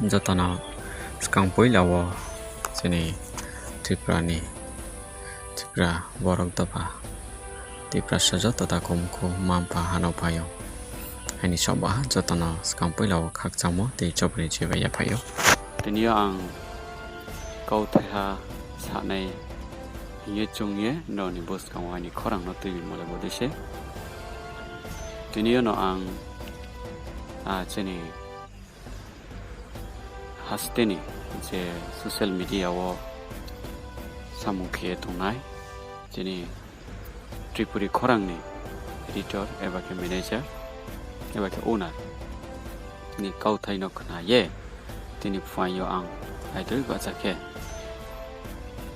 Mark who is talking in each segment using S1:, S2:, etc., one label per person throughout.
S1: jotana skang poilawo jeni Tripurani Tripura borok dapa Tripura sajoto ta komko mampa hanopayo ani soba jotana skang poilawo khakchamo tei chopri cheba yapayo teniyo ang Kauthai ha sanai ye chungye no ni bos kawani khorang no tui mole bodise teniyo no ang jeni hasteni je social media wo samukhe tunai jeni Tripuri Khorang ni editor eba ke manager eba ke owner ni Kauthai no khna ye tini phayo ang idol bacha ke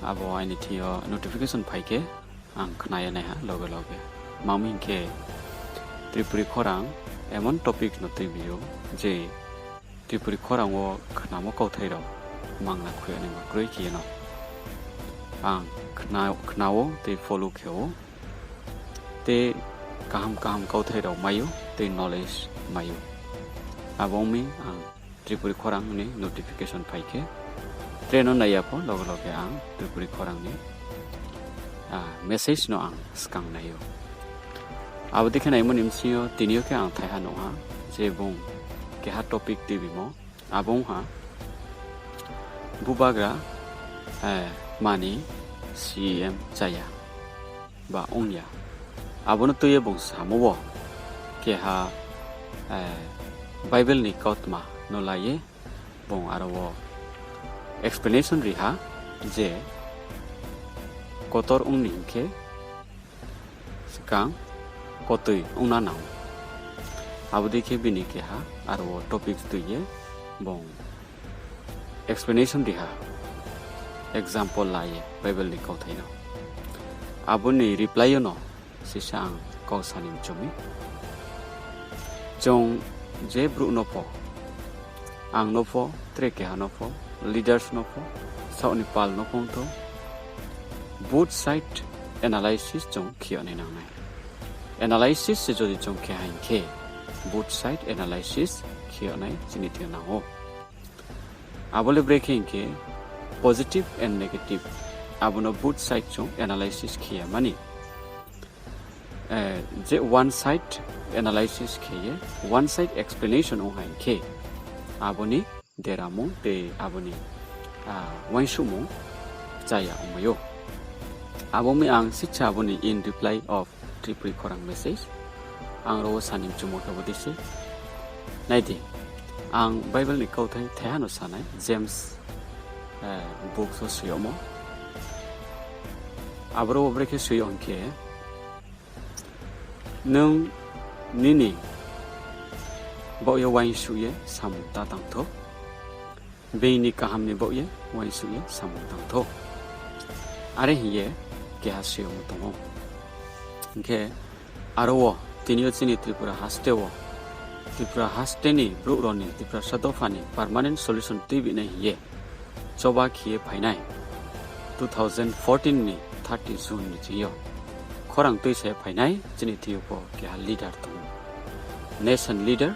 S1: abo ani thio notification phai ke ang khna ya nai ha loge loge mamin ke Tripuri Khorang emon topic no tei bio je Tripuri Khorang wo khna mo Kauthai ro mangna khwe ani ma kroi ki no ang khna wo te follow kheo te kaham Kauthai ro mayo te knowledge mayo abong mi ang Tripuri Khorang ni notification phai ke treno naya po loge loge ang Tripuri Khorang ni message no ang skang nayo abo dekhe nai mo nimsio tinio ke ang thai ha no ha je bong ke ha topic tv mo abong ha bubagra mani cm chaya ba ongya abono toye bong samo bo ke ha bible ni kautma no laye bong aro explanation riha je kotor ung ningke skang kotoi ungna naw abo dekhe bini ke ha aro topics tuye bong explanation riha example laye bible ni Kauthai no abo ni reply no sisang kausanim chomi jong je bru no po ang no po treke ha no po leaders no po sauni pal no pong to both side analysis jong khio ne nang nai analysis se jodi jong khe hain khe both side analysis khio nai chini thio na ho abole breaking ke positive and negative abono both side jong analysis khia mani je one side analysis khie one side explanation o hain khe aboni deramo te aboni wanshumo chaya omayo abomi ang sicha aboni in reply of Tripuri Khorang message ang ro sanim chumo ka bodise naidi ang bible ni Kauthai thano sanai James book so suyomo abro obreke suyonke nung nini boyo wanshuye samu tatang tho beini kaham ni boye wanshuye samu tang tho are hiye ke hasyo mutongo ke aro tinio chini Tripura hasteni bruroni Tripura sadofani permanent solution tv ne hiye choba khie phainai 2014 ni 30 June ni jiyo Khorang tuise phainai chini thiyo ko ke leader to nation leader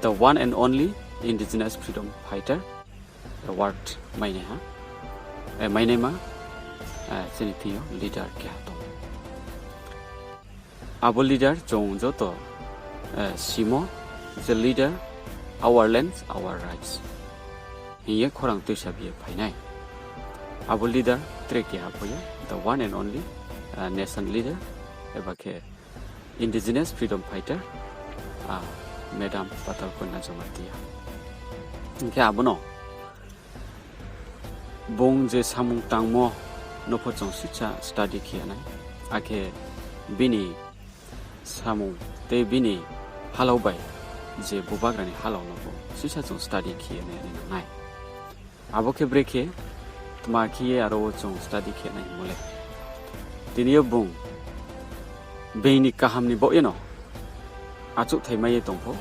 S1: the one and only indigenous freedom fighter the word maine ha maine ma chini thiyo leader ke to abo leader jong joto simo the leader our lands our rights hiye Khorang tuisa bi phainai abo leader trek ya boya the one and only nation leader ebake indigenous freedom fighter Madam Patal Kona Jamatia nke abono bong je samung tangmo no phachong sicha study khiana ake bini samung te bini halau bai je bubagrani halau no bo sicha chong study khiana ni nai aboke breke tuma khiye aro chong study khiana mole tiniyo bong beini kaham ni bo yeno achu thaimaye tongpho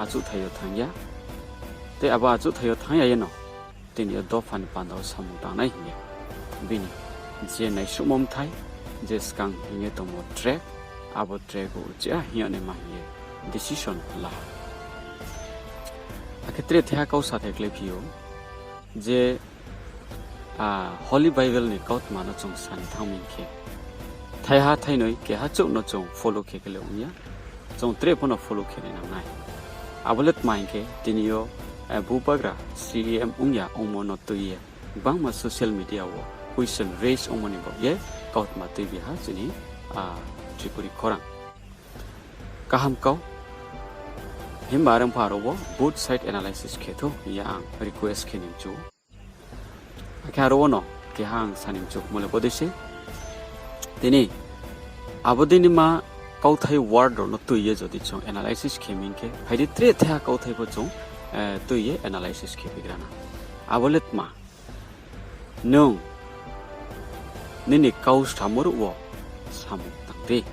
S1: achu thayo thangya te aba achu thayo thangya yeno tiniyo do fan pandau samung ta nai hiye bini je nai sumom thai je skang hiye tomo track abo track o ja hiye ne ma hiye decision la 아케트레 대학가우 사택레 비요 제 홀리 바이블니 까우트 마노 좀 산 탕민케 타이하 타이노이 게하 쪽노 좀 follow 케글레 오냐 좀 트레포노 follow 케네 나나이 아블렛 마인케 디니요 부바그라 CM 웅야 오모노 또예 방마 소셜 미디어워 question raise 오모니 버예 까우트 마트비하 지니 트리푸리 코랑 까함까우 힘마름 파로보 both side analysis 케토 양 request 케님주 아카로노 게항 사님주 몰레 보듯이 되니 아버디니마 Kauthai word no tuye jodi chong analysis keminke phaidi tre thea Kauthai bo chong tuye analysis ke bigrana abolet ma nung nini kaus thamur wo samu tangbe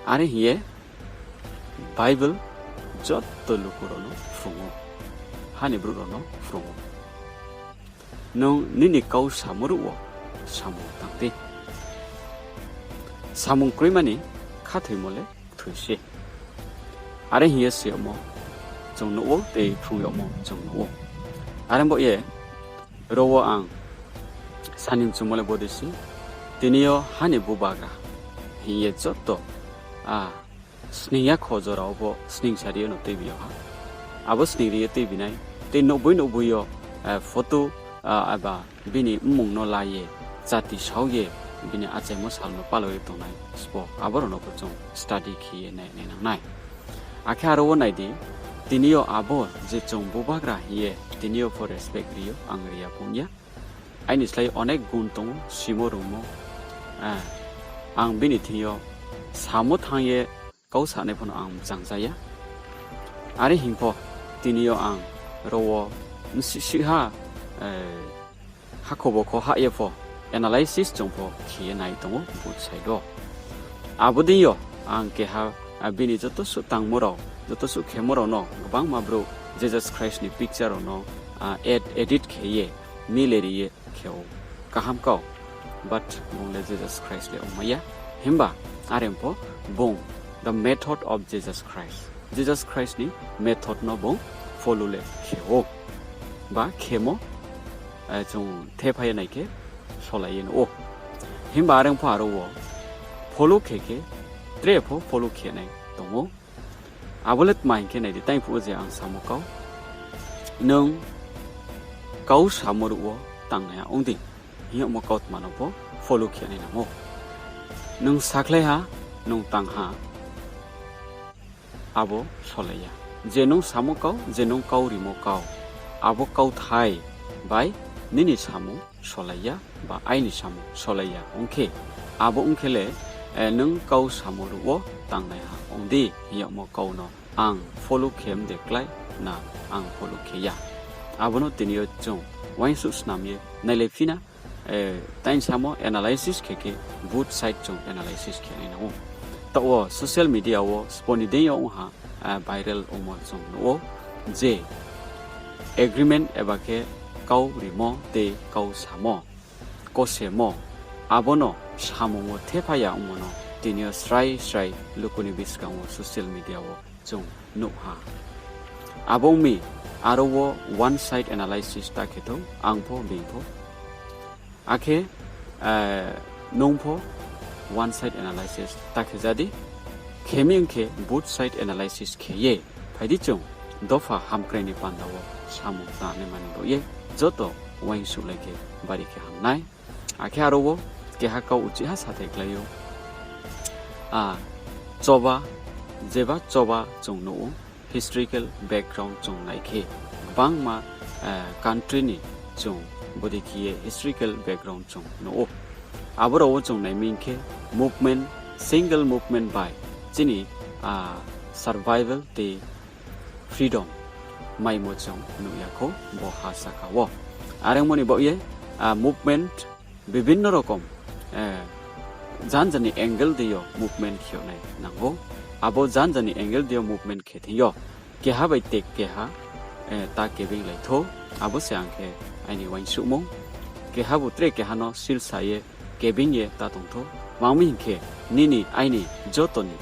S1: are hiye bible jot to lukuro no frungo hani bru no frungo nung nini kaus thamur wo samu tangbe samung krimani 카트이 몰레 투시 아래 히에스요 뭐 정노 때 풍요 뭐 정노 아래 뭐예 로워앙 사님 주몰레 보듯이 디니요 하니 부바가 히에 쩌또 스닝야 코저라고 스닝 자리에 놓 때비요 아버 스닝리에 때비나이 때 노보이요 포토 아바 비니 몽노라예 자티 샤오예 bini ache mo salno paloi tonai spo aborono ko chong study khiye ne nang akha ro nai di tinio abo je chong bobagra hiye tinio for respect rio angria punya aini slai onek gun tong simorumo ang bini tinio samo thangye kausa ne phon ang jangjaya ari hingpo tinio ang rowo siha hakobo ko ha yefo analysis 정보 기에 나이 동어 보차이도 아버디요 안케하 아비니 저또 수땅모로 저또 수 개모로노 고방 마브로 제저스 크라이스니 픽처로노 에디트 케예 밀레리에 케오 까함까오 but 몽레 제저스 크라이스레 오마야 힘바 아렘포 봉 the method of Jesus Christ니 method no 봉 follow 케오 바 케모 좀 대파에 나이게 솔라이엔 오 힘바랑 파로워 폴로 케케 트레포 폴로 케네 동오 아블렛 마인케 네디 타임 포제 안 사모카오 능 까우 사모르워 땅나야 옹디 히어모 까웃 마노포 폴로 케네 나모 능 사클레하 능 땅하 아보 솔라야 제농 사모카오 제농 까우리모카오 아보 까우타이 바이 니니 사모 솔라야 바 아이니 사모 솔라야 옹케 아보 옹케레 능 까우 사모르워 땅나야 옹디 히어모 까우노 앙 폴로 케엠 데클라이 나 앙 폴로 케야 아보노 티니오 종 와인수 스나미에 나레피나 타인 사모 애널라이시스 케케 both side 종 애널라이시스 케네나오 또 소셜 미디어워 스포니데요 옹하 바이럴 오모 종노 제 agreement 에바케 까우 리모 데 까우 사모 코세모 아보노 사모모 테파야 오모노 티니오 스라이 루코니 비스강오 소셜 미디어워 종 노하 아봉미 아로워 one side analysis 타케토 앙포 빙포 아케 농포 one side analysis 타케자디 케밍케 both side analysis 케예 파디종 도파 함크레니 판다워 사모 타네마니도 예 저도 와인술레게 바리케 함나이 아케 아로워 게하카 우치하 사테클레요 쪼바 제바 쪼바 종노 historical background 종 나이케 방마 country니 종 보디키에 historical background 종 노 아브로 종 나이민케 movement single movement by 지니 survival the freedom 마이모 종 노야코 보하사카워 아랭모니 보예 movement বিভিন্ন রকম জানজানি অ্যাঙ্গেল দিও মুভমেন্ট খিওনাই নাঙ্গো আবো জানজানি অ্যাঙ্গেল দিও মুভমেন্ট খেথিও কেহা বাই টেক কেহা তা কেবিং লাইথো আবো সাংখে আইনি ওয়াইন সুমং কেহা বুত্রে কেহানো সিলসায়ে কেবিং এ তা তংথো মাউমিংখে নিনি আইনি যতনি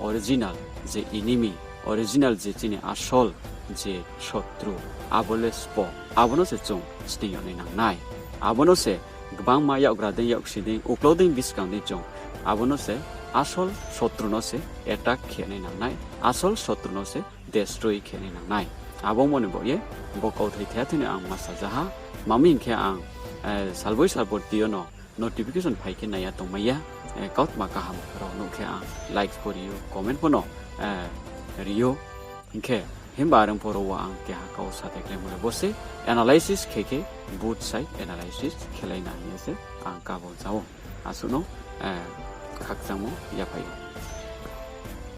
S1: অরিজিনাল যে ইনিমি অরিজিনাল যে চিনি আসল 제 শত্রু 아볼레 스포 아보노세 좀 스팅연이 나나이 아보노세 그방마 역라든 역시든 우클로딩 비스강데 좀 아보노세 아솔 শত্রু노세 এটাক খেনে নানাই আসল শত্রুনোসে destroy খেনে নানাই আবমনে বয়ে বকৌথৈ থ্যাথিনে আং মাসাজাহা মামিনখে আং সালবই সালবর দিয়নো notification ফাইকে নাইয়া তমাইয়া কাউতমা কাহাম রনুখে আং লাইক করিও কমেন্ট বনো রিও ইনখে হিমবারং পরোয়া আং কেহা কাউ সাথে ক্লেমলে বসে অ্যানালাইসিস খেকে বুথ সাইড অ্যানালাইসিস খেলাই নাহিয়েছে আং কাবো যাও আসুনো 각자모 야파요.